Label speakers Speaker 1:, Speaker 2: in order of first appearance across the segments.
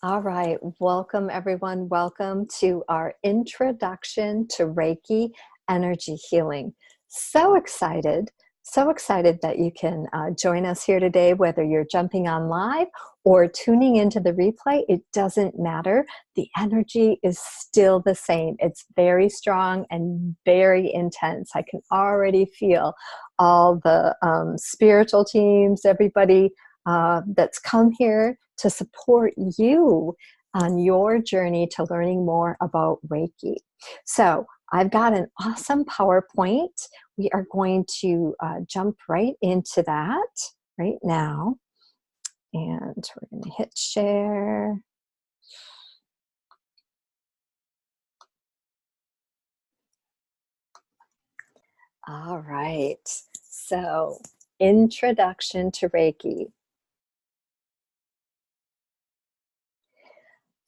Speaker 1: All right, welcome everyone. Welcome to our introduction to Reiki Energy Healing. So excited that you can join us here today, whether you're jumping on live or tuning into the replay. It doesn't matter. The energy is still the same. It's very strong and very intense. I can already feel all the spiritual teams, everybody that's come here to support you on your journey to learning more about Reiki. So I've got an awesome PowerPoint. We are going to jump right into that right now. And we're going to hit share. All right. So, introduction to Reiki.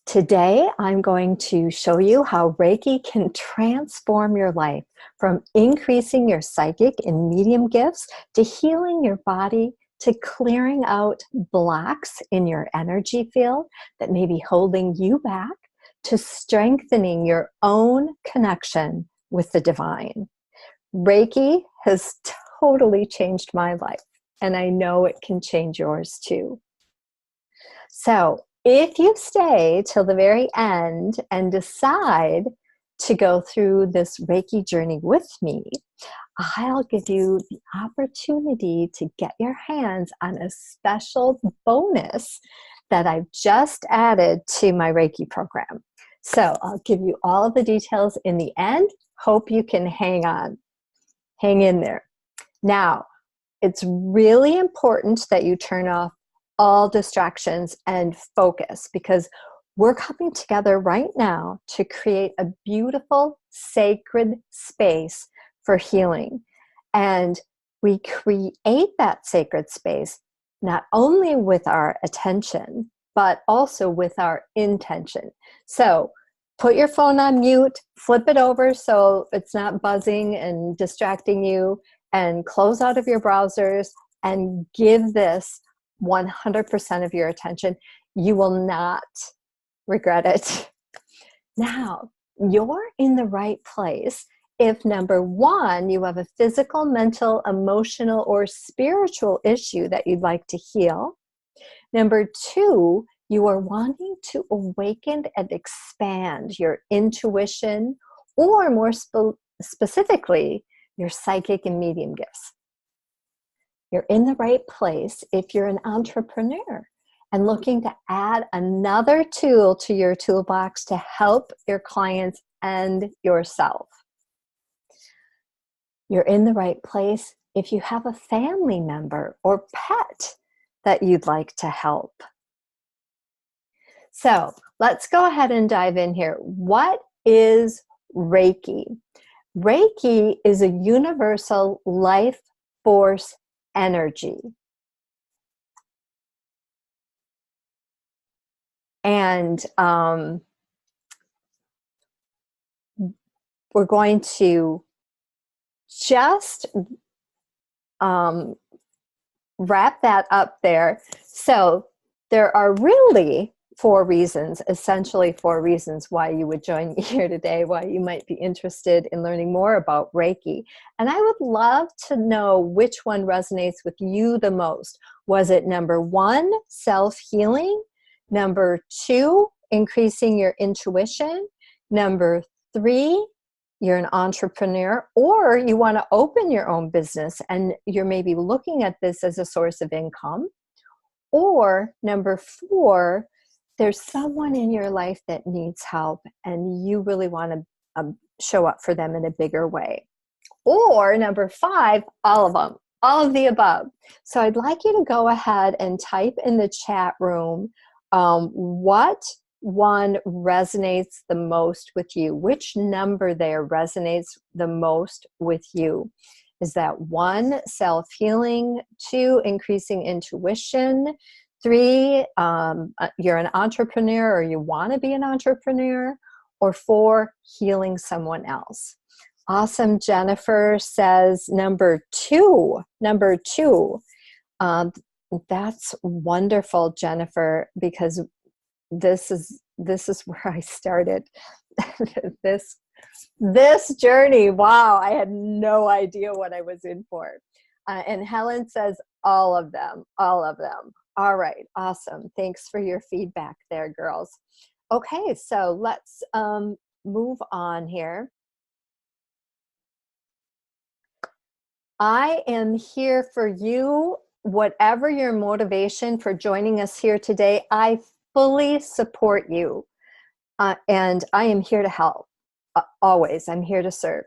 Speaker 1: Today, I'm going to show you how Reiki can transform your life from increasing your psychic and medium gifts to healing your body to clearing out blocks in your energy field that may be holding you back to strengthening your own connection with the divine. Reiki has totally changed my life, and I know it can change yours too. So, if you stay till the very end and decide to go through this Reiki journey with me, I'll give you the opportunity to get your hands on a special bonus that I've just added to my Reiki program. So I'll give you all of the details in the end. Hope you can hang in there. Now, it's really important that you turn off all distractions and focus, because we're coming together right now to create a beautiful, sacred space for healing. And we create that sacred space not only with our attention, but also with our intention. So put your phone on mute, flip it over so it's not buzzing and distracting you, and close out of your browsers and give this 100% of your attention. You will not regret it. Now, you're in the right place if, number one, you have a physical, mental, emotional, or spiritual issue that you'd like to heal. Number two, you are wanting to awaken and expand your intuition, or more specifically, your psychic and medium gifts. You're in the right place if you're an entrepreneur and looking to add another tool to your toolbox to help your clients and yourself. You're in the right place if you have a family member or pet that you'd like to help. So let's go ahead and dive in here. What is Reiki? Reiki is a universal life force energy. And we're going to just wrap that up there. So there are really essentially four reasons why you would join me here today, why you might be interested in learning more about Reiki. And I would love to know which one resonates with you the most. Was it number one, self-healing? Number two, increasing your intuition? Number three, you're an entrepreneur, or you want to open your own business and you're maybe looking at this as a source of income? Or number four, there's someone in your life that needs help and you really want to show up for them in a bigger way. Or number five, all of them, all of the above. So I'd like you to go ahead and type in the chat room what one resonates the most with you. Which number there resonates the most with you? Is that one, self-healing? Two, increasing intuition? Three, you're an entrepreneur or you want to be an entrepreneur? Or four, healing someone else? Awesome. Jennifer says number two. That's wonderful, Jennifer, because this is where I started this journey. Wow, I had no idea what I was in for. And Helen says, all of them, all of them. All right, awesome. Thanks for your feedback there, girls. Okay, so let's move on here. I am here for you, whatever your motivation for joining us here today. I fully support you, and I am here to help. Always, I'm here to serve.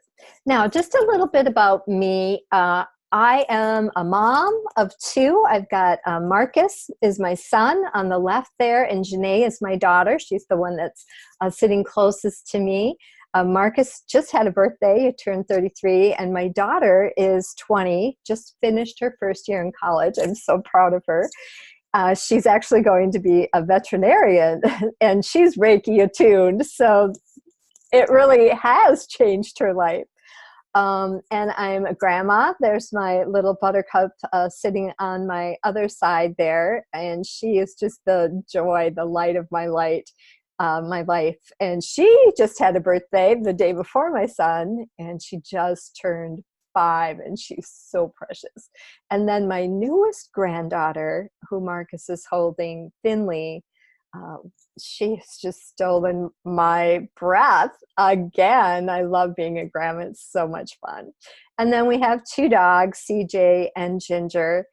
Speaker 1: Now, just a little bit about me. I am a mom of two. I've got Marcus is my son on the left there, and Janae is my daughter. She's the one that's sitting closest to me. Marcus just had a birthday. He turned 33, and my daughter is 20, just finished her first year in college. I'm so proud of her. She's actually going to be a veterinarian, and she's Reiki attuned, so it really has changed her life. And I'm a grandma. There's my little buttercup sitting on my other side there, and she is just the joy, the light of my life. And she just had a birthday the day before my son, and she just turned 5, and she's so precious. And then my newest granddaughter, who Marcus is holding, Finley, she's just stolen my breath again. I love being a grandma. It's so much fun. And then we have 2 dogs, CJ and Ginger.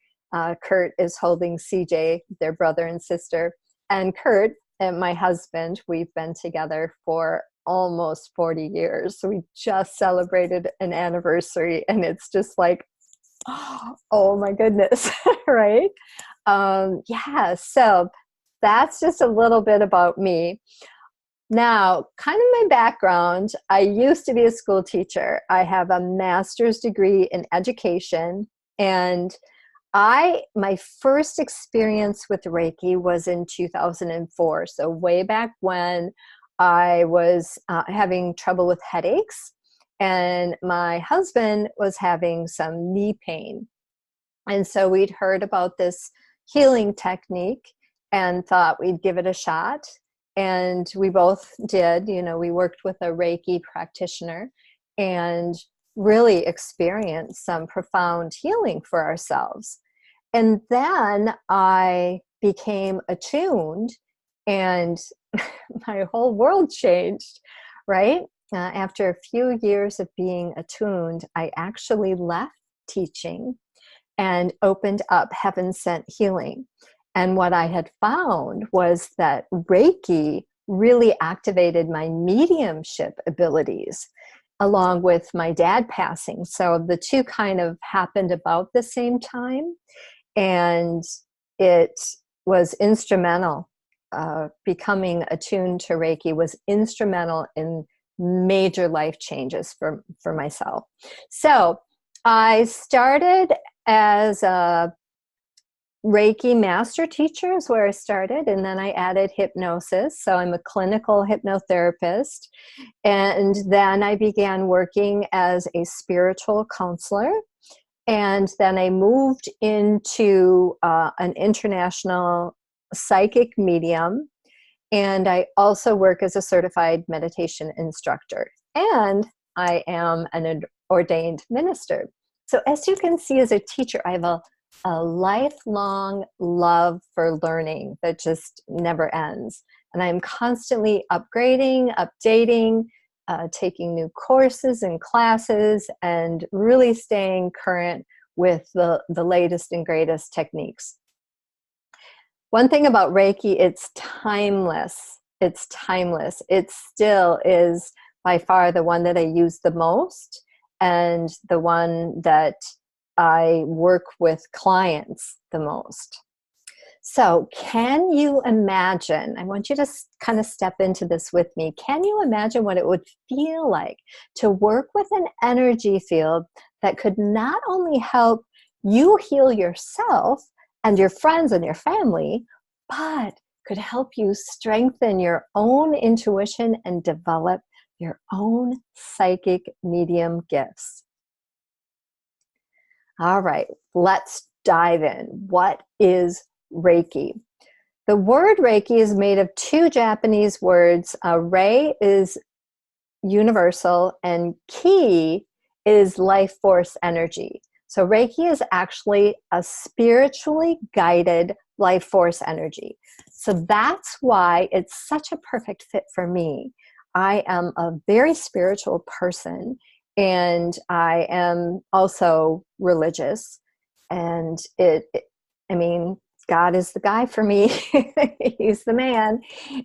Speaker 1: Kurt is holding CJ, their brother and sister. And Kurt and my husband, we've been together for almost 40 years. So we just celebrated an anniversary, and it's just like, oh my goodness, right? Yeah, so that's just a little bit about me. Now, kind of my background, I used to be a school teacher. I have a master's degree in education, and my first experience with Reiki was in 2004. So way back when I was having trouble with headaches, and my husband was having some knee pain. And so we'd heard about this healing technique and thought we'd give it a shot. And we both did. You know, we worked with a Reiki practitioner and really experienced some profound healing for ourselves. And then I became attuned, and my whole world changed, right? After a few years of being attuned, I actually left teaching and opened up Heaven Sent Healing. And what I had found was that Reiki really activated my mediumship abilities, along with my dad passing. So the two kind of happened about the same time. And it was instrumental. Becoming attuned to Reiki was instrumental in major life changes for myself. So I started as a Reiki master teacher is where I started, and then I added hypnosis. So I'm a clinical hypnotherapist. And then I began working as a spiritual counselor. And then I moved into an international psychic medium. And I also work as a certified meditation instructor. And I am an ordained minister. So as you can see, as a teacher, I have a lifelong love for learning that just never ends. And I'm constantly upgrading, updating, taking new courses and classes, and really staying current with the latest and greatest techniques. One thing about Reiki, it's timeless. It's timeless. It still is by far the one that I use the most, and the one that I work with clients the most. So can you imagine, I want you to kind of step into this with me. Can you imagine what it would feel like to work with an energy field that could not only help you heal yourself and your friends and your family, but could help you strengthen your own intuition and develop your own psychic medium gifts? All right, let's dive in. What is Reiki? The word Reiki is made of two Japanese words. Rei is universal and ki is life force energy. So Reiki is actually a spiritually guided life force energy. So that's why it's such a perfect fit for me. I am a very spiritual person, and I am also religious. And I mean, God is the guy for me. He's the man.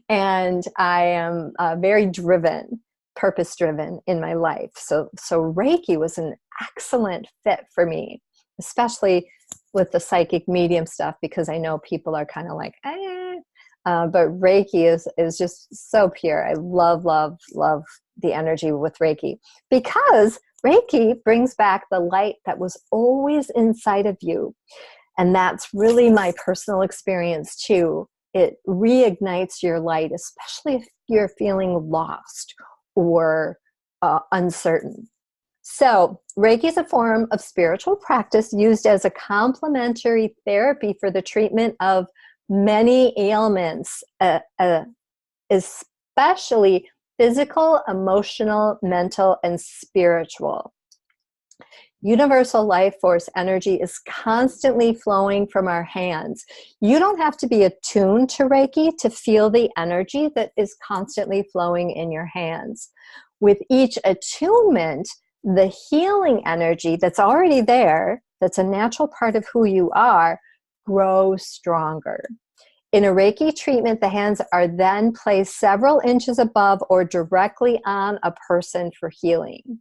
Speaker 1: And I am very driven, purpose driven in my life. So Reiki was an excellent fit for me, especially with the psychic medium stuff, because I know people are kind of like, but Reiki is just so pure. I love the energy with Reiki, because Reiki brings back the light that was always inside of you. And that's really my personal experience too. It reignites your light, especially if you're feeling lost or uncertain. So Reiki is a form of spiritual practice used as a complementary therapy for the treatment of many ailments, especially physical, emotional, mental, and spiritual. Universal life force energy is constantly flowing from our hands. You don't have to be attuned to Reiki to feel the energy that is constantly flowing in your hands. With each attunement, the healing energy that's already there, that's a natural part of who you are, grows stronger. In a Reiki treatment, the hands are then placed several inches above or directly on a person for healing.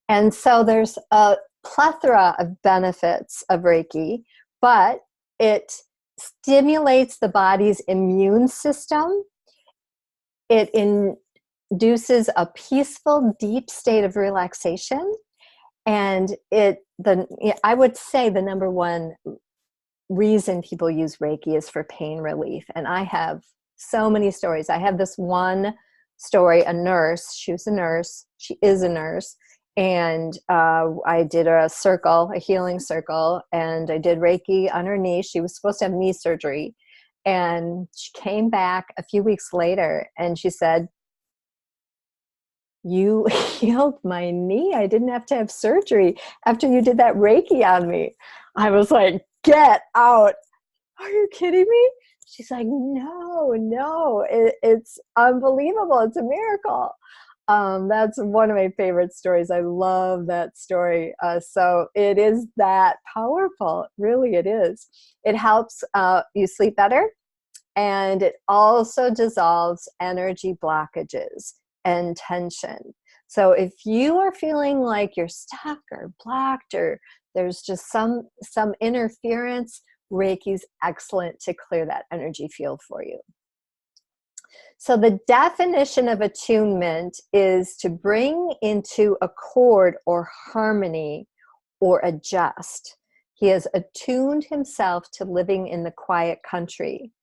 Speaker 1: And so there's a plethora of benefits of Reiki, but it stimulates the body's immune system. It induces a peaceful, deep state of relaxation. And I would say the number one reason people use Reiki is for pain relief. And I have so many stories. I have this one story, a nurse. She was a nurse. She is a nurse. And I did a healing circle, and I did Reiki on her knee. She was supposed to have knee surgery. And she came back a few weeks later and she said, "You healed my knee. I didn't have to have surgery after you did that Reiki on me." I was like, "Get out. Are you kidding me?" She's like, no, it's unbelievable. It's a miracle. That's one of my favorite stories. I love that story. So it is that powerful. Really, it is. It helps you sleep better, and it also dissolves energy blockages and tension. So if you are feeling like you're stuck or blocked, or there's just some interference, Reiki's excellent to clear that energy field for you. So the definition of attunement is to bring into accord or harmony or adjust. He has attuned himself to living in the quiet country.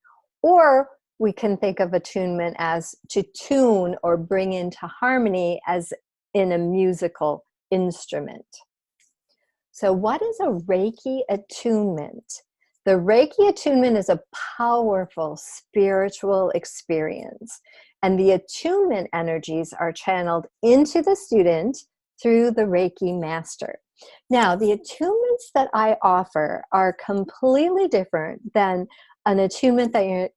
Speaker 1: Or we can think of attunement as to tune or bring into harmony, as in a musical instrument. So what is a Reiki attunement? The Reiki attunement is a powerful spiritual experience, and the attunement energies are channeled into the student through the Reiki master. Now, the attunements that I offer are completely different than an attunement that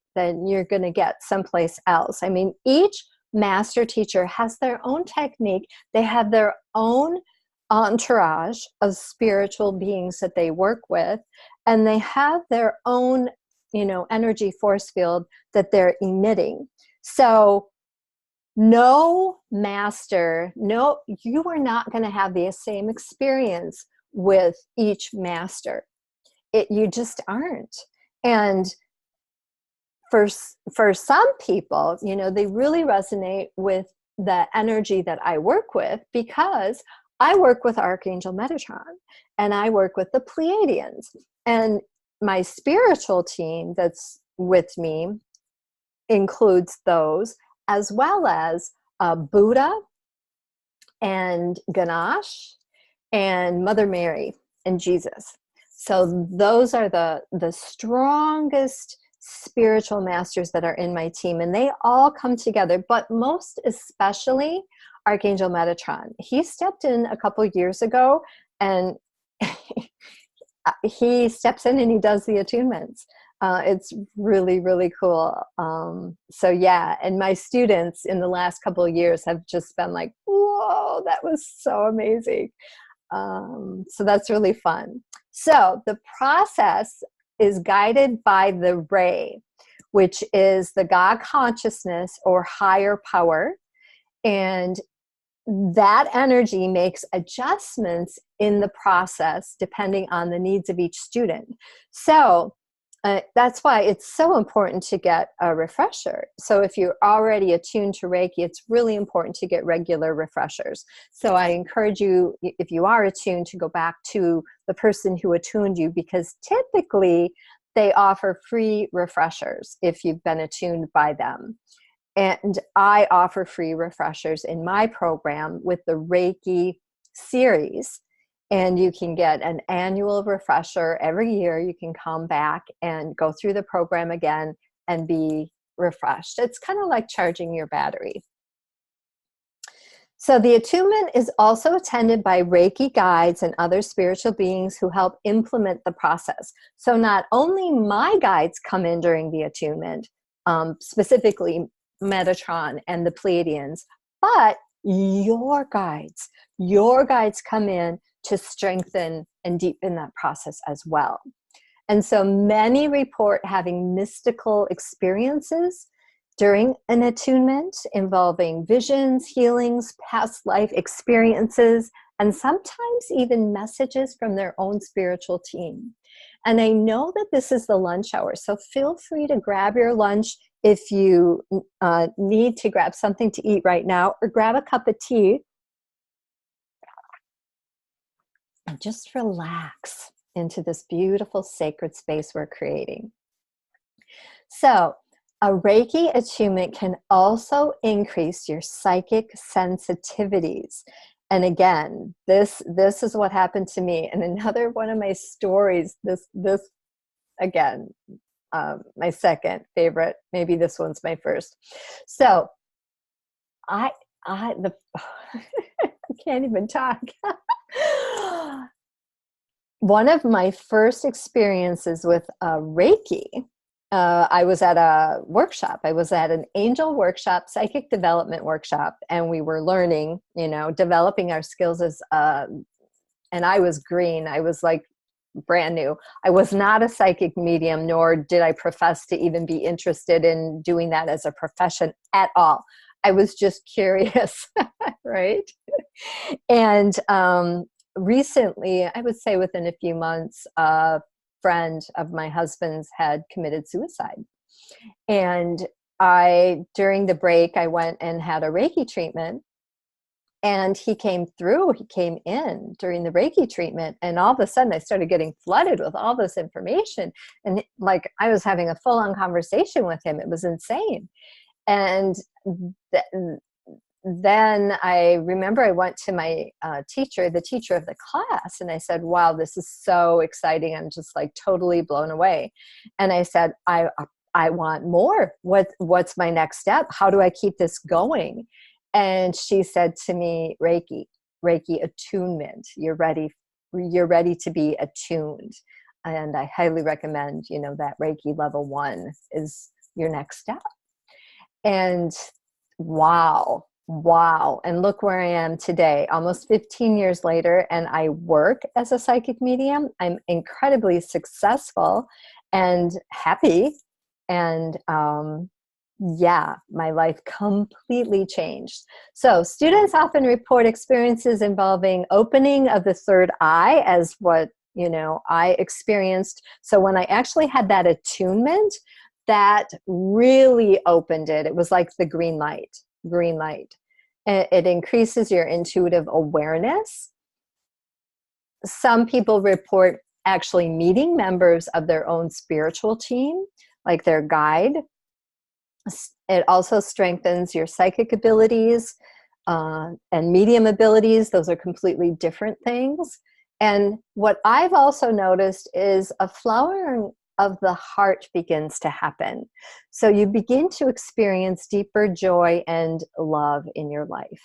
Speaker 1: you're going to get someplace else. I mean, each master teacher has their own technique. They have their own entourage of spiritual beings that they work with, and they have their own, energy force field that they're emitting. So no master, you are not going to have the same experience with each master. You just aren't. And for some people, they really resonate with the energy that I work with, because I work with Archangel Metatron, and I work with the Pleiadians, and my spiritual team that's with me includes those, as well as Buddha and Ganesh and Mother Mary and Jesus. So those are the strongest spiritual masters that are in my team, and they all come together, but most especially Archangel Metatron. He stepped in a couple years ago, and he steps in and he does the attunements. It's really, really cool. So yeah, and my students in the last couple of years have just been like, whoa, that was so amazing. So that's really fun. So the process is guided by the ray, which is the God consciousness or higher power. And that energy makes adjustments in the process depending on the needs of each student. So that's why it's so important to get a refresher. So if you're already attuned to Reiki, it's really important to get regular refreshers. So I encourage you, if you are attuned, to go back to the person who attuned you, because typically they offer free refreshers if you've been attuned by them. And I offer free refreshers in my program with the Reiki series. And you can get an annual refresher every year. You can come back and go through the program again and be refreshed. It's kind of like charging your battery. So the attunement is also attended by Reiki guides and other spiritual beings who help implement the process. So not only my guides come in during the attunement, specifically Metatron and the Pleiadians, but your guides come in to strengthen and deepen that process as well. And so many report having mystical experiences during an attunement involving visions, healings, past life experiences, and sometimes even messages from their own spiritual team. And I know that this is the lunch hour, so feel free to grab your lunch if you need to grab something to eat right now, or grab a cup of tea and just relax into this beautiful sacred space we're creating. So a Reiki attunement can also increase your psychic sensitivities. And again, this is what happened to me. And another one of my stories, this again, my second favorite, maybe this one's my first. So I can't even talk. One of my first experiences with Reiki, I was at a workshop. I was at an angel workshop, psychic development workshop, and we were learning, developing our skills as, and I was green. I was like brand new. I was not a psychic medium, nor did I profess to even be interested in doing that as a profession at all. I was just curious, right? And recently, I would say within a few months, a friend of my husband's had committed suicide. And during the break, I went and had a Reiki treatment. And he came in during the Reiki treatment, and all of a sudden I started getting flooded with all this information. And like I was having a full-on conversation with him. It was insane. And then I remember I went to my teacher, the teacher of the class, and I said, wow, this is so exciting. I'm just like totally blown away. And I said, I want more. What's my next step? How do I keep this going? And she said to me, Reiki attunement. You're ready to be attuned. And I highly recommend, that Reiki level 1 is your next step. And wow. And look where I am today, almost 15 years later, and I work as a psychic medium. I'm incredibly successful and happy. And yeah, my life completely changed. So students often report experiences involving opening of the third eye, as what, I experienced. So when I actually had that attunement, that really opened it. It was like the green light. It increases your intuitive awareness. Some people report actually meeting members of their own spiritual team, like their guide. It also strengthens your psychic abilities and medium abilities. Those are completely different things. And what I've also noticed is a flowering of the heart begins to happen. So you begin to experience deeper joy and love in your life.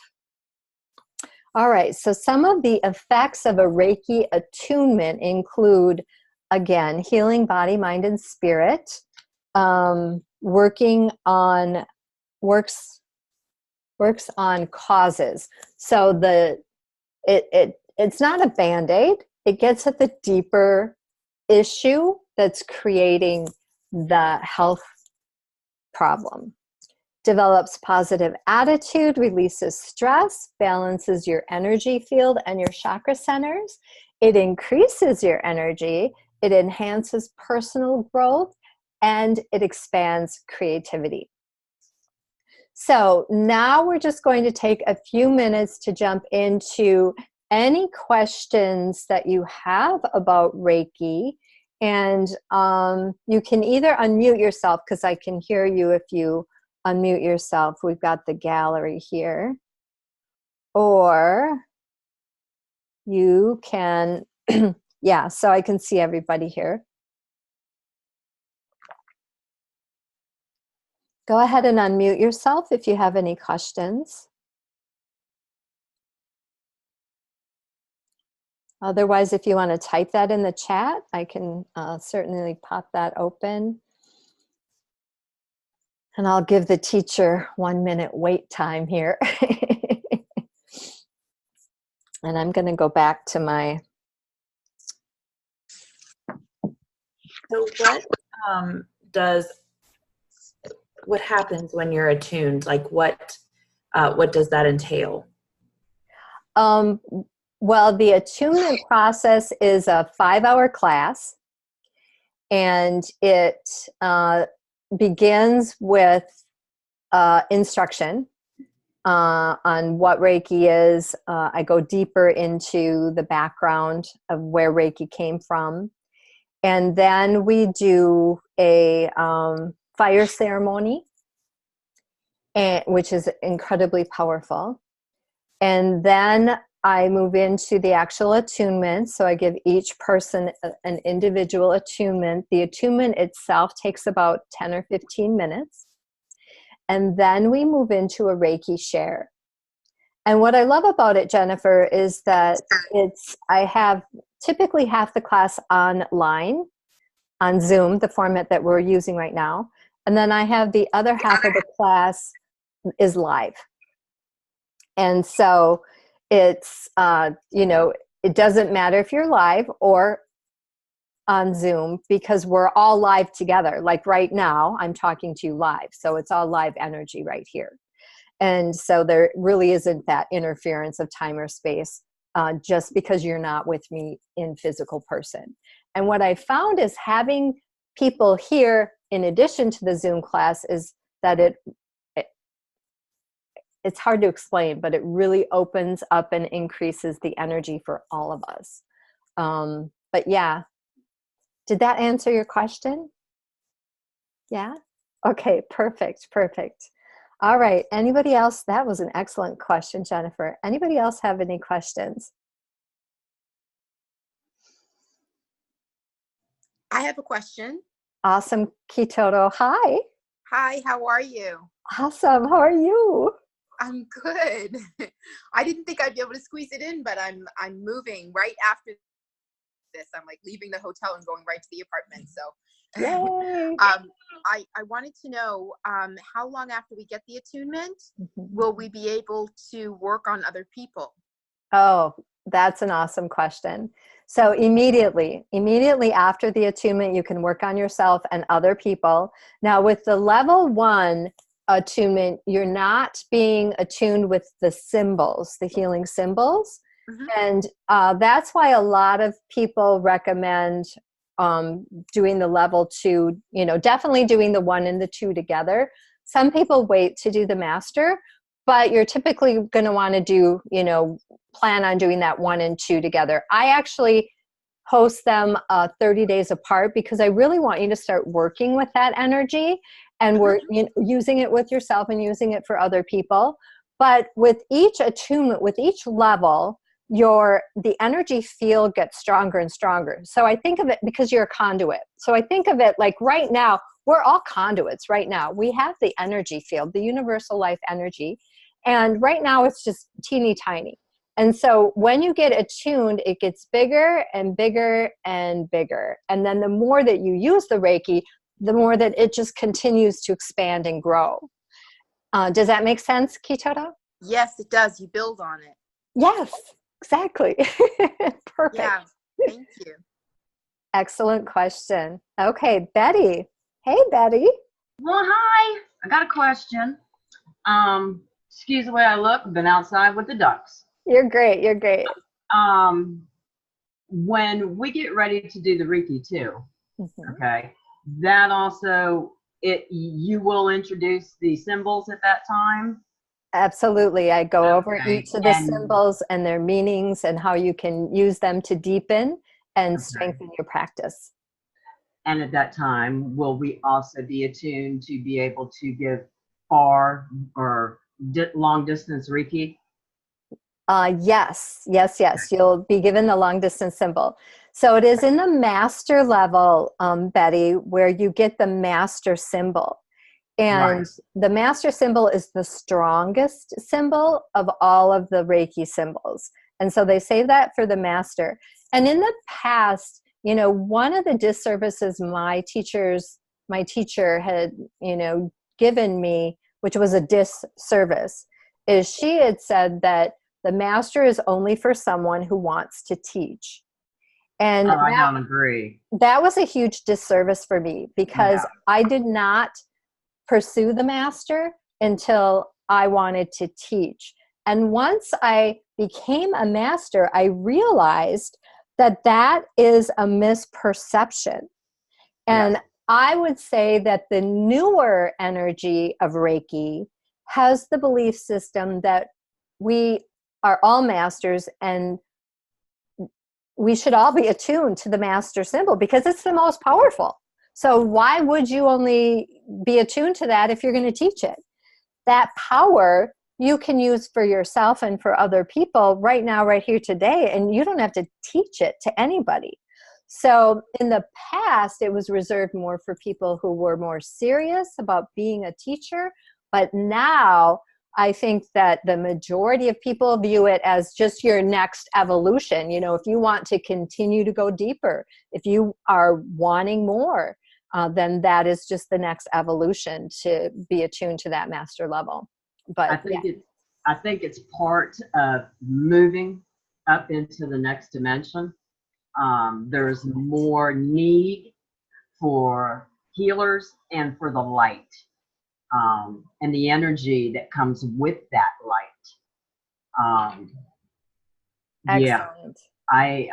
Speaker 1: All right, so some of the effects of a Reiki attunement include, again, healing body, mind, and spirit, works on causes. So it's not a Band-Aid. It gets at the deeper issue that's creating the health problem. Develops positive attitude, releases stress, balances your energy field and your chakra centers. It increases your energy. It enhances personal growth, and it expands creativity. So now we're just going to take a few minutes to jump into any questions that you have about Reiki. And you can either unmute yourself, because I can hear you if you unmute yourself. We've got the gallery here. Or you can, yeah, so I can see everybody here. Go ahead and unmute yourself if you have any questions. Otherwise, if you want to type that in the chat, I can certainly pop that open. And I'll give the teacher 1 minute wait time here. And I'm going to go back to my...
Speaker 2: So what happens when you're attuned? Like what does that entail?
Speaker 1: Well, the attunement process is a 5-hour class, and it begins with instruction on what Reiki is. I go deeper into the background of where Reiki came from. And then we do a fire ceremony, which is incredibly powerful. And then I move into the actual attunement. So I give each person an individual attunement. The attunement itself takes about 10 or 15 minutes. And then we move into a Reiki share. And what I love about it, Jennifer, is that I have typically half the class online on Zoom, the format that we're using right now. And then I have the other half of the class is live. And so it's, it doesn't matter if you're live or on Zoom, because we're all live together. Like right now, I'm talking to you live. So it's all live energy right here. And so there really isn't that interference of time or space just because you're not with me in physical person. And what I found is having people here in addition to the Zoom class is that it's hard to explain, but it really opens up and increases the energy for all of us. But yeah, did that answer your question? Yeah? Okay, perfect, perfect. All right, anybody else? That was an excellent question, Jennifer. Anybody else have any questions?
Speaker 3: I have a question.
Speaker 1: Awesome, Kitoto. Hi.
Speaker 3: Hi, how are you?
Speaker 1: Awesome, how are you?
Speaker 3: I'm good. I didn't think I'd be able to squeeze it in, but I'm moving right after this. I'm like leaving the hotel and going right to the apartment. So
Speaker 1: yay.
Speaker 3: I wanted to know how long after we get the attunement will we be able to work on other people?
Speaker 1: Oh, that's an awesome question. So immediately after the attunement, you can work on yourself and other people. Now with the level 1 attunement, you're not being attuned with the symbols, the healing symbols. And that's why a lot of people recommend doing the level 2, definitely doing the 1 and the 2 together. Some people wait to do the master, but you're typically going to want to do, plan on doing that 1 and 2 together. I actually host them 30 days apart because I really want you to start working with that energy and we're using it with yourself and using it for other people. But with each attunement, with each level, the energy field gets stronger and stronger. So I think of it, because you're a conduit. So I think of it like right now, we're all conduits right now. We have the energy field, the universal life energy. And right now it's just teeny tiny. And so when you get attuned, it gets bigger and bigger and bigger. And then the more that you use the Reiki, the more that it just continues to expand and grow. Does that make sense, Kitara?
Speaker 3: Yes, it does. You build on it.
Speaker 1: Yes, exactly. Perfect.
Speaker 3: Yeah, thank you.
Speaker 1: Excellent question. Okay, Betty. Hey, Betty.
Speaker 4: Well, hi. I got a question. Excuse the way I look. I've been outside with the ducks.
Speaker 1: You're great. You're great.
Speaker 4: When we get ready to do the Reiki too,
Speaker 1: Mm-hmm.
Speaker 4: okay, that also, you will introduce the symbols at that time?
Speaker 1: Absolutely. I go over
Speaker 4: Okay,
Speaker 1: each of the
Speaker 4: and-
Speaker 1: symbols and their meanings and how you can use them to deepen and
Speaker 4: Okay.
Speaker 1: strengthen your practice.
Speaker 4: And at that time, will we also be attuned to be able to give far or long distance Reiki?
Speaker 1: Yes. You'll be given the long distance symbol. So it is in the master level, Betty, where you get the master symbol. And
Speaker 4: Right.
Speaker 1: the master symbol is the strongest symbol of all of the Reiki symbols. And so they say that for the master. And in the past, one of the disservices my teacher had, given me, which was a disservice, is she had said that the master is only for someone who wants to teach. And
Speaker 4: I don't agree.
Speaker 1: that was a huge disservice for me, because I did not pursue the master until I wanted to teach. And once I became a master, I realized that that is a misperception. And
Speaker 4: Yes.
Speaker 1: I would say that the newer energy of Reiki has the belief system that we are all masters and we should all be attuned to the master symbol because it's the most powerful. So why would you only be attuned to that if you're going to teach it? That power you can use for yourself and for other people right now, right here today, and you don't have to teach it to anybody. So in the past, it was reserved more for people who were more serious about being a teacher. But now I think that the majority of people view it as just your next evolution. If you want to continue to go deeper, if you are wanting more, then that is just the next evolution to be attuned to that master level. But
Speaker 4: I think it's part of moving up into the next dimension. There's more need for healers and for the light, and the energy that comes with that light.
Speaker 1: Excellent.
Speaker 4: I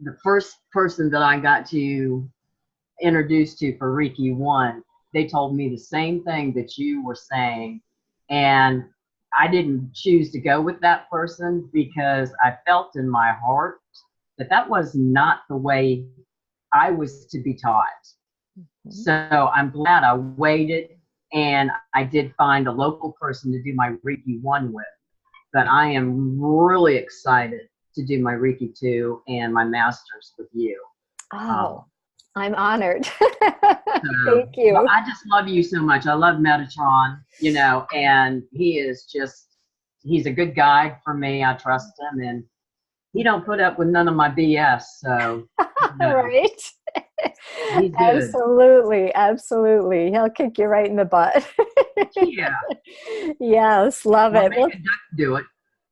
Speaker 4: the first person that I got to introduce to for Reiki 1, they told me the same thing that you were saying, and I didn't choose to go with that person because I felt in my heart that that was not the way I was to be taught. Mm-hmm. So I'm glad I waited, and I did find a local person to do my Reiki 1 with. But I am really excited to do my Reiki 2 and my masters with you.
Speaker 1: Oh, I'm honored. Thank you.
Speaker 4: Well, I just love you so much. I love Metatron, and he's a good guide for me. I trust him, and he don't put up with none of my BS. So,
Speaker 1: right.
Speaker 4: He's good.
Speaker 1: Absolutely. He'll kick you right in the butt.
Speaker 4: Yeah.
Speaker 1: Yes, love it.
Speaker 4: Well, do it.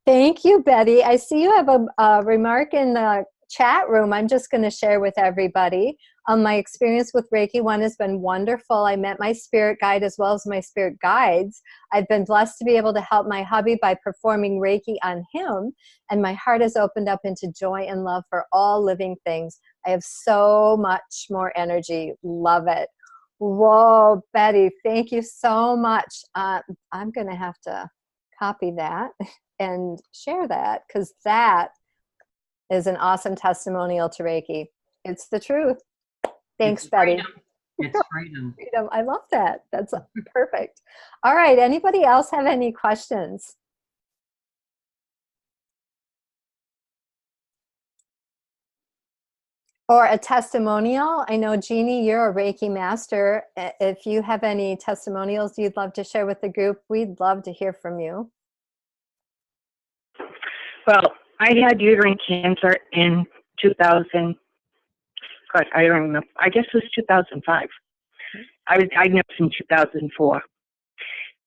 Speaker 1: Thank you, Betty. I see you have a remark in the chat room. I'm just going to share with everybody. My experience with Reiki 1 has been wonderful. I met my spirit guide as well as my spirit guides. I've been blessed to be able to help my hubby by performing Reiki on him, and my heart has opened up into joy and love for all living things. I have so much more energy. Love it. Whoa, Betty, thank you so much. I'm going to have to copy that and share that, because that is an awesome testimonial to Reiki. It's the truth. Thanks, Betty.
Speaker 4: It's freedom.
Speaker 1: Freedom. I love that. That's perfect. All right. Anybody else have any questions? or a testimonial. I know, Jeannie, you're a Reiki master. If you have any testimonials you'd love to share with the group, we'd love to hear from you.
Speaker 5: Well, I had uterine cancer in 2000. God, I don't remember. I guess it was 2005. I was diagnosed in 2004.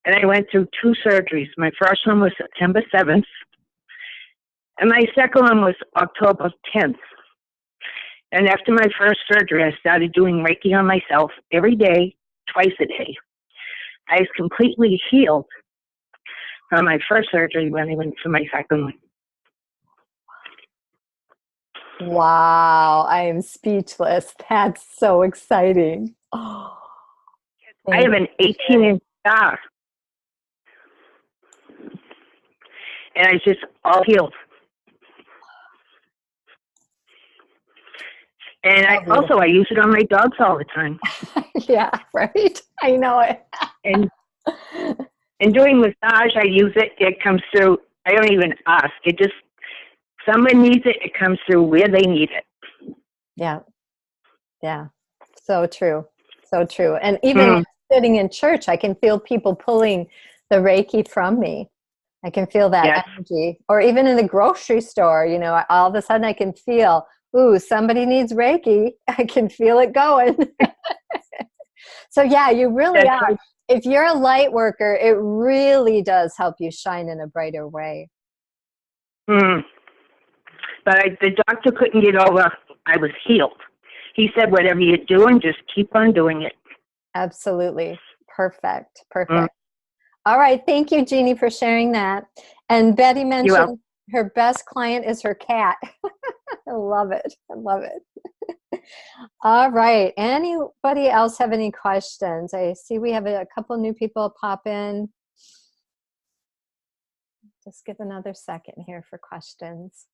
Speaker 5: And I went through 2 surgeries. My first one was September 7th. And my second one was October 10th. And after my first surgery, I started doing Reiki on myself every day, twice a day. I was completely healed from my first surgery when I went for my second one.
Speaker 1: Wow, I am speechless. That's so exciting. Oh,
Speaker 5: I have an 18-inch scar. And I just all healed. And I use it on my dogs all the time.
Speaker 1: Yeah, right. I know it.
Speaker 5: And doing massage, I use it. It comes through. I don't even ask. It just, someone needs it. It comes through where they need it.
Speaker 1: Yeah. Yeah. So true. So true. And even sitting in church, I can feel people pulling the Reiki from me. I can feel that energy. Or even in the grocery store, you know, all of a sudden I can feel, ooh, somebody needs Reiki. I can feel it going. So yeah, you really are. Right. If you're a light worker, it really does help you shine in a brighter way.
Speaker 5: But the doctor couldn't get over I was healed. He said, whatever you're doing, just keep on doing it.
Speaker 1: Absolutely. Perfect. Perfect. All right. Thank you, Jeannie, for sharing that. And Betty mentioned her best client is her cat. I love it. I love it. All right. Anybody else have any questions? I see we have a couple new people pop in. Just give another second here for questions.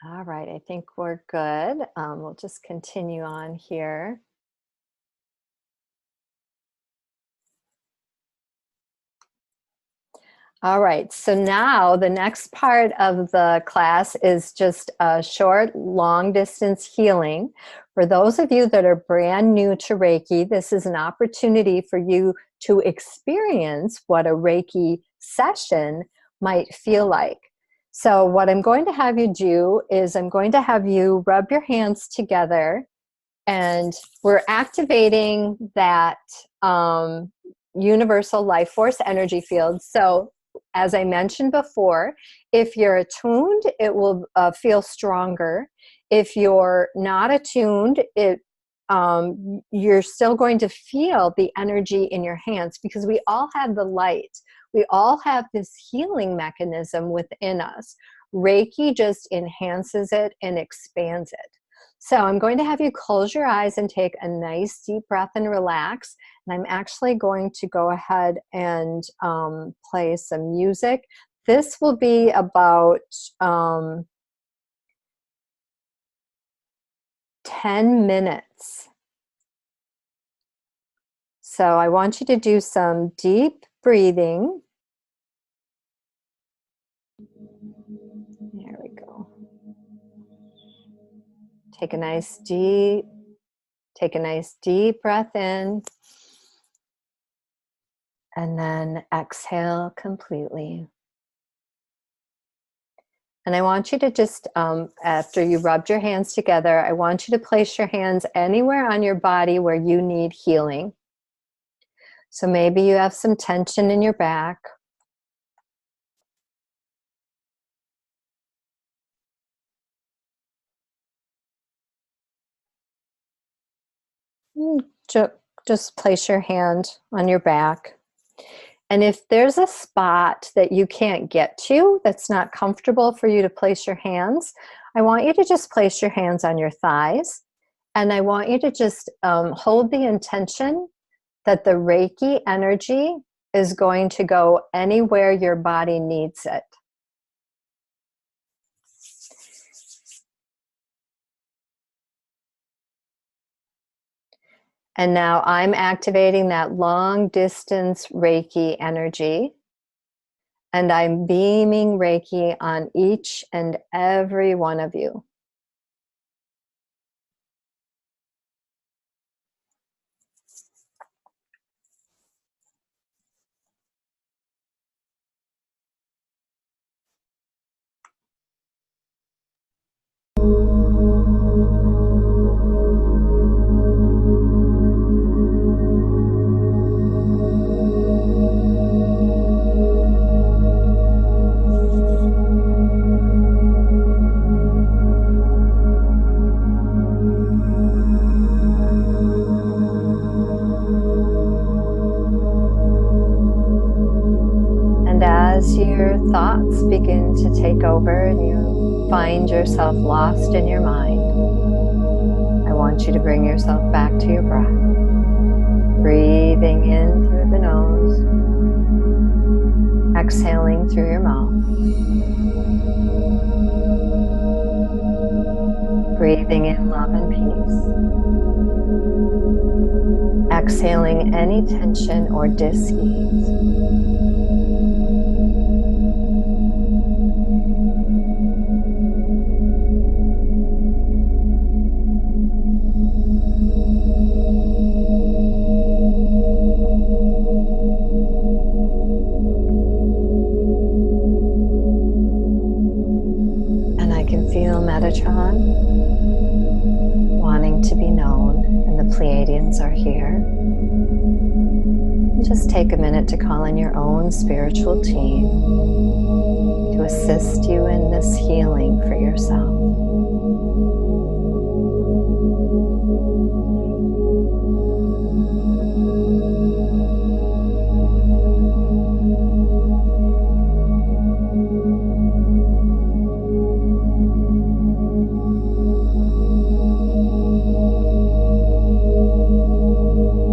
Speaker 1: All right. I think we're good. We'll just continue on here. All right, so now the next part of the class is just a short, long distance healing. For those of you that are brand new to Reiki, this is an opportunity for you to experience what a Reiki session might feel like. So what I'm going to have you do is I'm going to have you rub your hands together, and we're activating that universal life force energy field. So as I mentioned before, if you're attuned, it will feel stronger. If you're not attuned, you're still going to feel the energy in your hands, because we all have the light. We all have this healing mechanism within us. Reiki just enhances it and expands it. So I'm going to have you close your eyes and take a nice deep breath and relax. And I'm actually going to go ahead and play some music. This will be about 10 minutes. So I want you to do some deep breathing. There we go. Take a nice deep breath in, and then exhale completely. And I want you to just, after you rubbed your hands together, I want you to place your hands anywhere on your body where you need healing. So maybe you have some tension in your back. Just place your hand on your back. And if there's a spot that you can't get to, that's not comfortable for you to place your hands, I want you to just place your hands on your thighs. And I want you to just hold the intention that the Reiki energy is going to go anywhere your body needs it. And now I'm activating that long distance Reiki energy. And I'm beaming Reiki on each and every one of you. And as your thoughts begin to take over and you find yourself lost in your mind, I want you to bring yourself back to your breath. Breathing in through the nose, exhaling through your mouth. Breathing in love and peace. Exhaling any tension or dis-ease. And I can feel Metatron wanting to be known, and the Pleiadians are here. Just take a minute to call in your own spiritual team to assist you in this healing for yourself.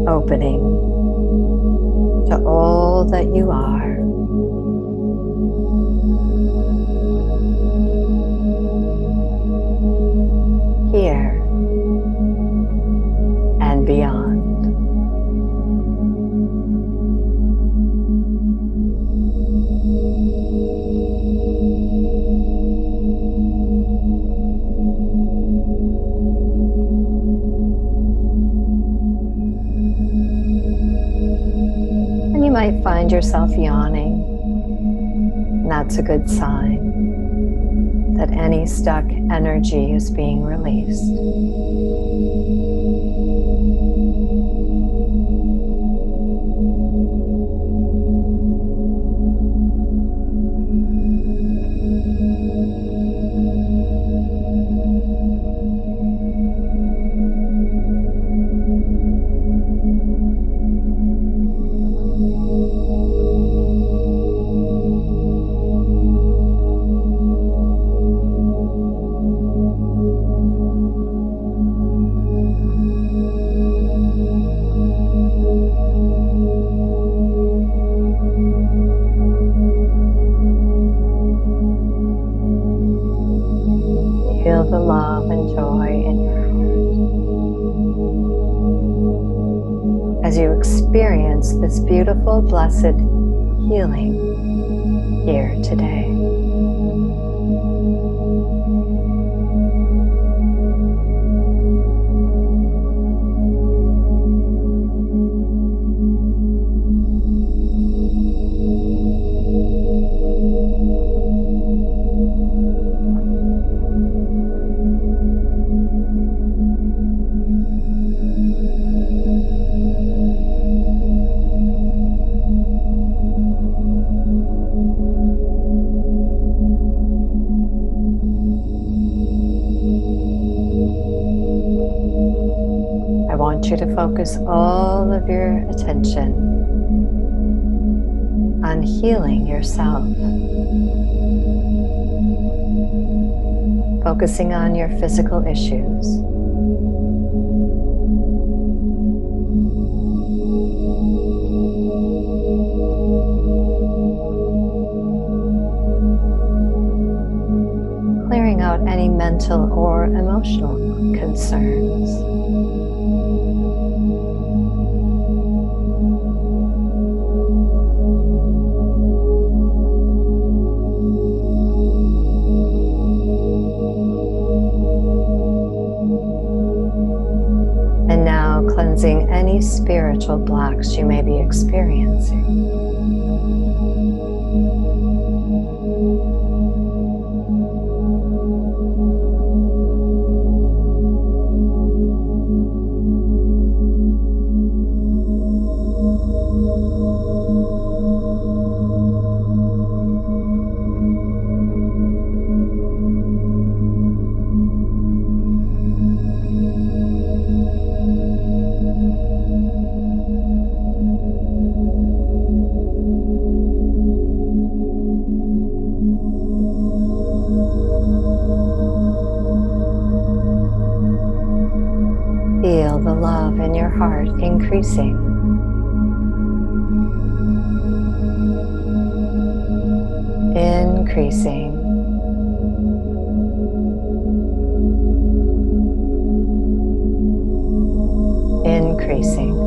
Speaker 1: Opening to all that you are. Here and beyond. You might find yourself yawning, and that's a good sign that any stuck energy is being released. Feel the love and joy in your heart as you experience this beautiful, blessed healing here today. I want you to focus all of your attention on healing yourself. Focusing on your physical issues. Clearing out any mental or emotional concerns. cleansing any spiritual blocks you may be experiencing. Feel the love in your heart increasing. Increasing. Increasing.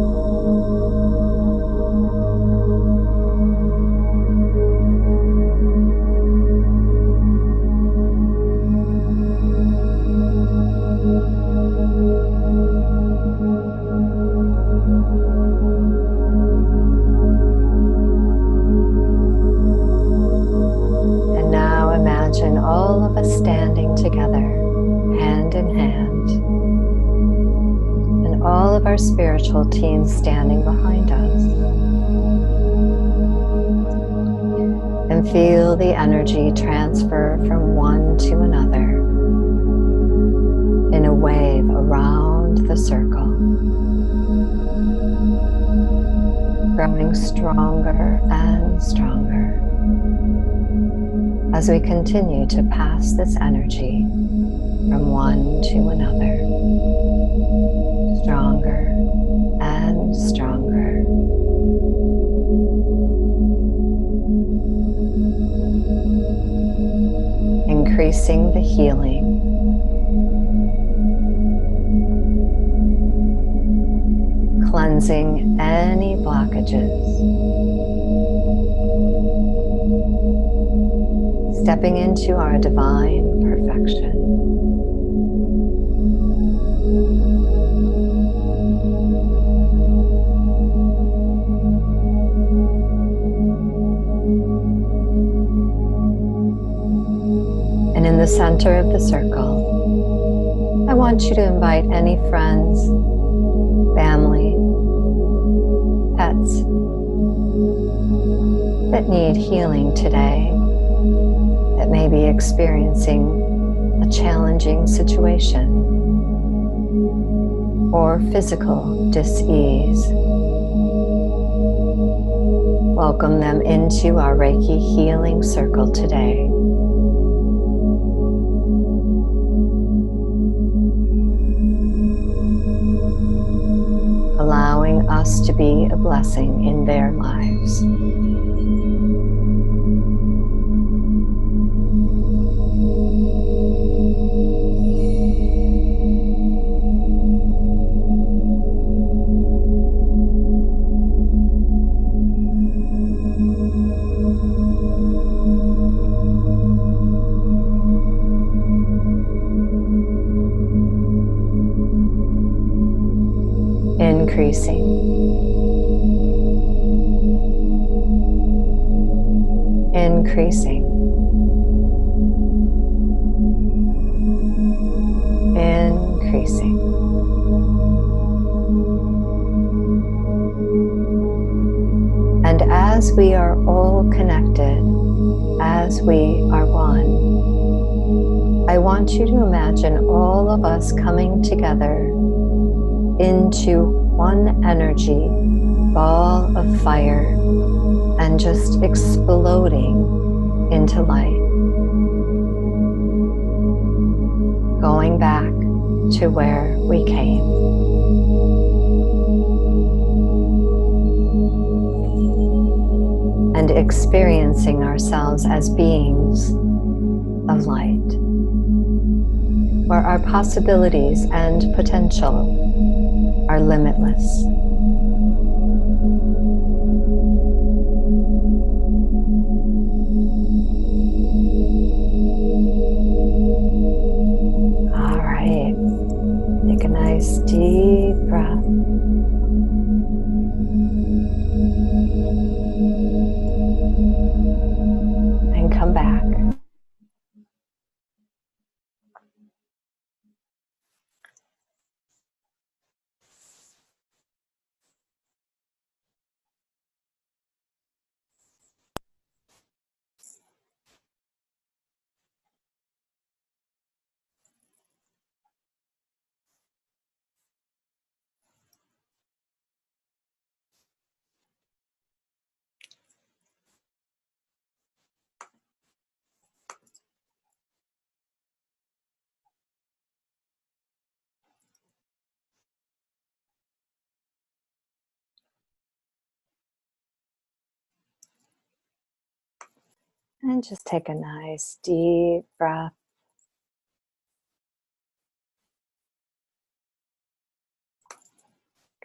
Speaker 1: And now imagine all of us standing together, hand in hand, and all of our spiritual teams standing behind us. And feel the energy transfer from one to another in a wave around the circle, growing stronger and stronger as we continue to pass this energy from one to another, stronger and stronger. Increasing the healing, cleansing any blockages, stepping into our divine perfection. And in the center of the circle, I want you to invite any friends, family, pets that need healing today, that may be experiencing a challenging situation or physical dis-ease. Welcome them into our Reiki healing circle today. Allowing us to be a blessing in their lives. Increasing. Increasing. Increasing. And as we are all connected, as we are one, I want you to imagine all of us coming together into one energy ball of fire and just exploding into light, going back to where we came. And experiencing ourselves as beings of light, where our possibilities and potential are limitless. All right, take a nice deep breath. And just take a nice deep breath.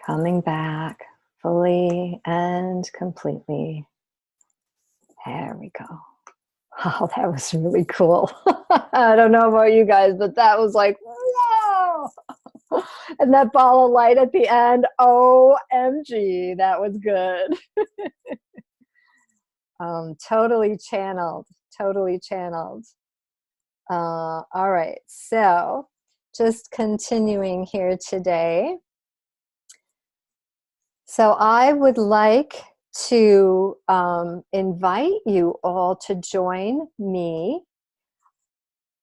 Speaker 1: Coming back fully and completely. There we go. Oh, that was really cool. I don't know about you guys, but that was like, whoa! And that ball of light at the end, OMG, that was good. Totally channeled, totally channeled. All right, so just continuing here today. So I would like to invite you all to join me.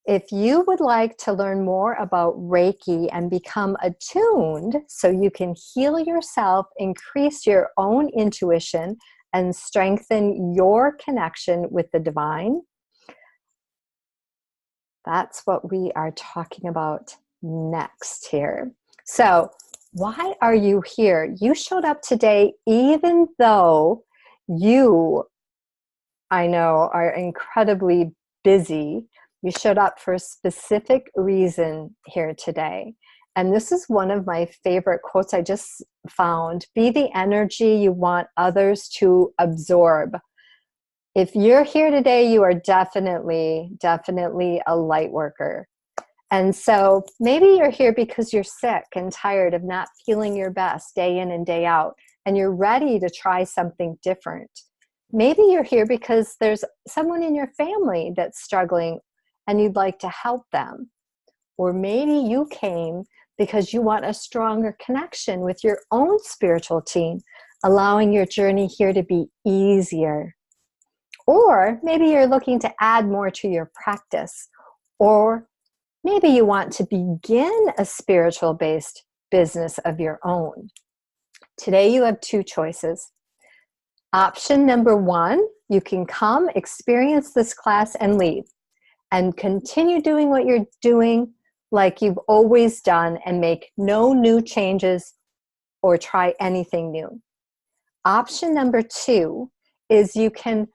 Speaker 1: If you would like to learn more about Reiki and become attuned so you can heal yourself, increase your own intuition, and strengthen your connection with the divine, that's what we are talking about next here. So, why are you here? You showed up today even though you, I know, are incredibly busy. You showed up for a specific reason here today. And this is one of my favorite quotes I just found. Be the energy you want others to absorb. If you're here today, you are definitely a light worker. And so maybe you're here because you're sick and tired of not feeling your best day in and day out, and you're ready to try something different. Maybe you're here because there's someone in your family that's struggling and you'd like to help them. Or maybe you came because you want a stronger connection with your own spiritual team, allowing your journey here to be easier. Or maybe you're looking to add more to your practice. Or maybe you want to begin a spiritual-based business of your own. Today you have two choices. Option number one, you can come, experience this class, and leave. And continue doing what you're doing like you've always done and make no new changes or try anything new. Option number two is you can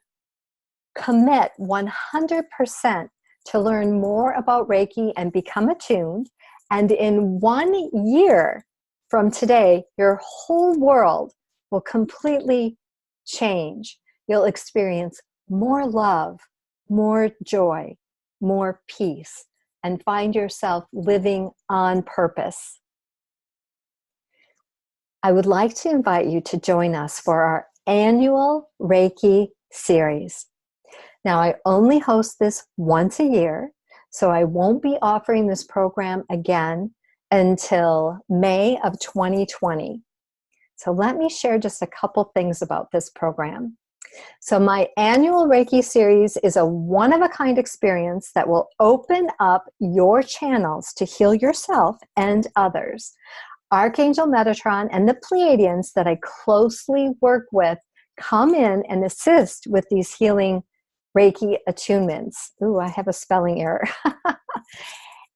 Speaker 1: commit 100% to learn more about Reiki and become attuned. And in 1 year from today, your whole world will completely change. You'll experience more love, more joy, more peace, and find yourself living on purpose. I would like to invite you to join us for our annual Reiki series. Now, I only host this once a year, so I won't be offering this program again until May of 2020. So let me share just a couple things about this program. So my annual Reiki series is a one-of-a-kind experience that will open up your channels to heal yourself and others. Archangel Metatron and the Pleiadians that I closely work with come in and assist with these healing Reiki attunements. Ooh, I have a spelling error.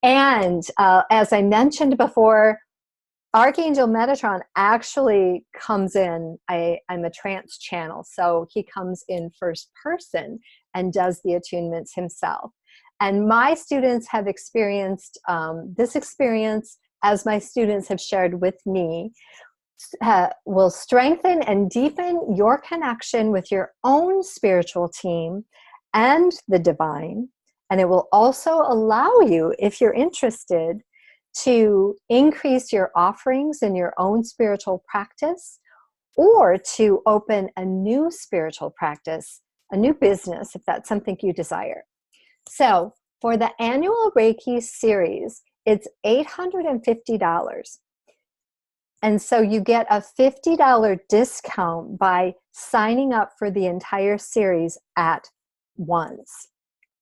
Speaker 1: And as I mentioned before, Archangel Metatron actually comes in, I'm a trance channel, so he comes in first person and does the attunements himself. And my students have experienced this experience, as my students have shared with me, will strengthen and deepen your connection with your own spiritual team and the divine. And it will also allow you, if you're interested, to increase your offerings in your own spiritual practice, or to open a new spiritual practice, a new business, if that's something you desire. So for the annual Reiki series, it's $850. And so you get a $50 discount by signing up for the entire series at once.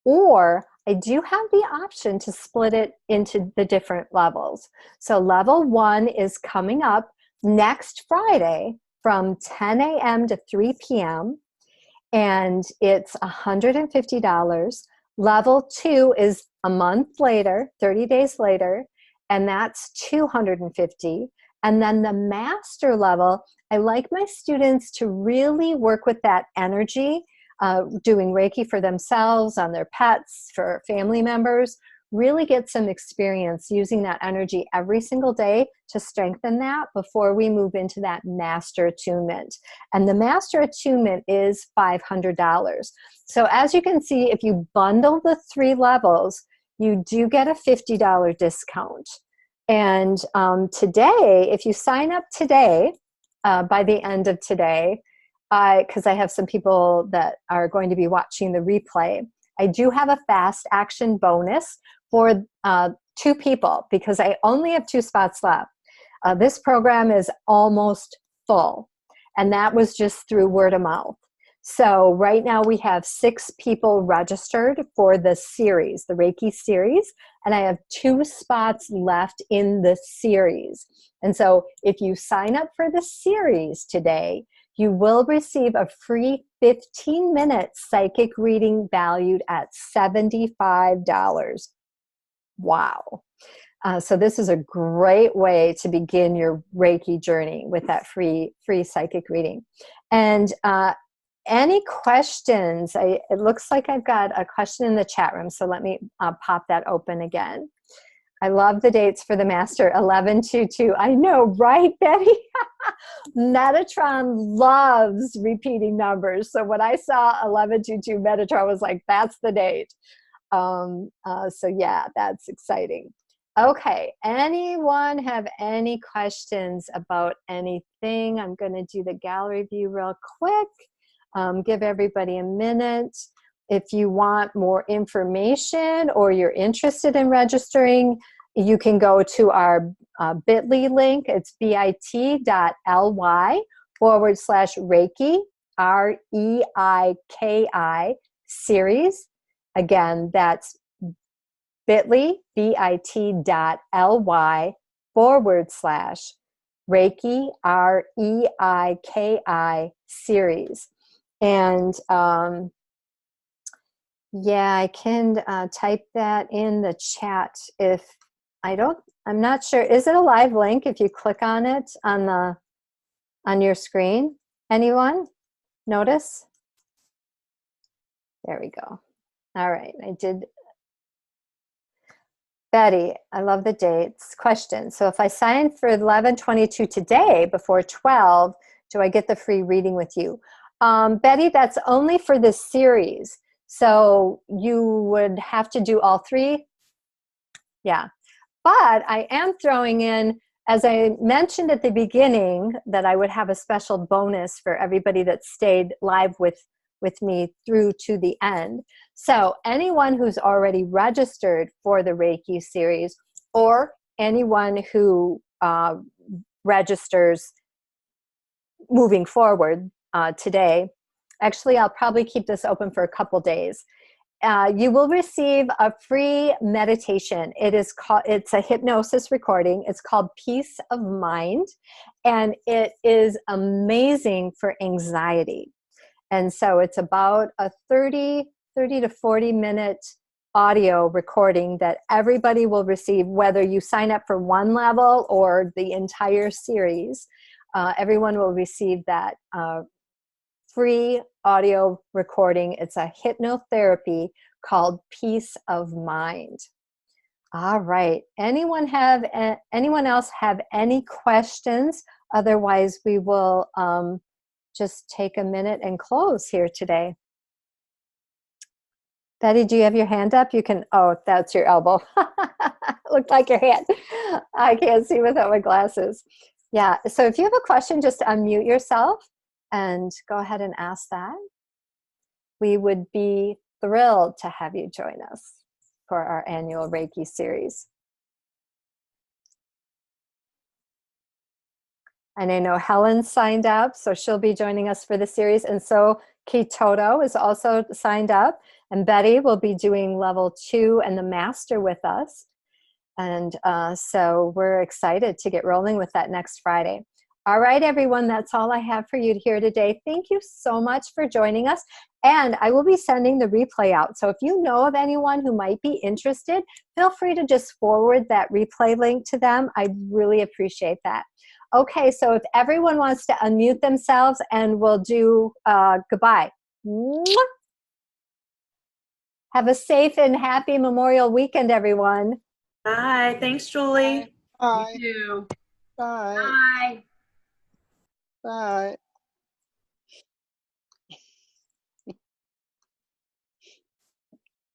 Speaker 1: Or I do have the option to split it into the different levels. So level 1 is coming up next Friday from 10 a.m. to 3 p.m. and it's $150. Level 2 is a month later, 30 days later, and that's $250. And then the master level, I like my students to really work with that energy doing Reiki for themselves, on their pets, for family members, really get some experience using that energy every single day to strengthen that before we move into that master attunement. And the master attunement is $500. So as you can see, if you bundle the 3 levels, you do get a $50 discount. And today, if you sign up today, by the end of today, because I have some people that are going to be watching the replay, I do have a fast action bonus for 2 people, because I only have 2 spots left. This program is almost full, and that was just through word of mouth. So right now we have 6 people registered for the series, the Reiki series, and I have 2 spots left in the series. And so if you sign up for the series today, you will receive a free 15-minute psychic reading valued at $75. Wow. So this is a great way to begin your Reiki journey with that free psychic reading. And any questions? It looks like I've got a question in the chat room, so let me pop that open again. I love the dates for the master, 11/22. I know, right, Betty? Metatron loves repeating numbers. So when I saw 11/22, Metatron was like, that's the date. So yeah, that's exciting. Okay, anyone have any questions about anything? I'm going to do the gallery view real quick. Give everybody a minute. If you want more information or you're interested in registering, you can go to our bit.ly link. It's bit.ly/Reiki, REIKI series. Again, that's bit.ly, bit.ly/Reiki, REIKI series. And yeah, I can type that in the chat if I'm not sure. Is it a live link if you click on it on your screen? Anyone notice? There we go. All right, I did. Betty, I love the dates. Question. So if I sign for 11/22 today before 12, do I get the free reading with you? Betty, that's only for this series. So you would have to do all 3. Yeah. But I am throwing in, as I mentioned at the beginning, that I would have a special bonus for everybody that stayed live with me through to the end. So anyone who's already registered for the Reiki series, or anyone who registers moving forward today, actually I'll probably keep this open for a couple days. You will receive a free meditation. It's a hypnosis recording. It's called Peace of Mind, and it is amazing for anxiety. And so it's about a 30 to 40 minute audio recording that everybody will receive, whether you sign up for one level or the entire series. Everyone will receive that free audio recording. It's a hypnotherapy called Peace of Mind. All right. Anyone else have any questions? Otherwise, we will just take a minute and close here today. Betty, do you have your hand up? You can, oh, that's your elbow. Looked like your hand. I can't see without my glasses. Yeah, so if you have a question, just unmute yourself and go ahead and ask that. We would be thrilled to have you join us for our annual Reiki series. And I know Helen signed up, so she'll be joining us for the series. And so Kitoto is also signed up. And Betty will be doing level 2 and the master with us. And so we're excited to get rolling with that next Friday. All right, everyone, that's all I have for you here today. Thank you so much for joining us. And I will be sending the replay out. So if you know of anyone who might be interested, feel free to just forward that replay link to them. I'd really appreciate that. Okay, so if everyone wants to unmute themselves, and we'll do goodbye. Mwah. Have a safe and happy Memorial Weekend, everyone.
Speaker 2: Bye. Thanks, Julie.
Speaker 3: Bye.
Speaker 4: You too.
Speaker 3: Bye.
Speaker 4: Bye.
Speaker 3: Bye.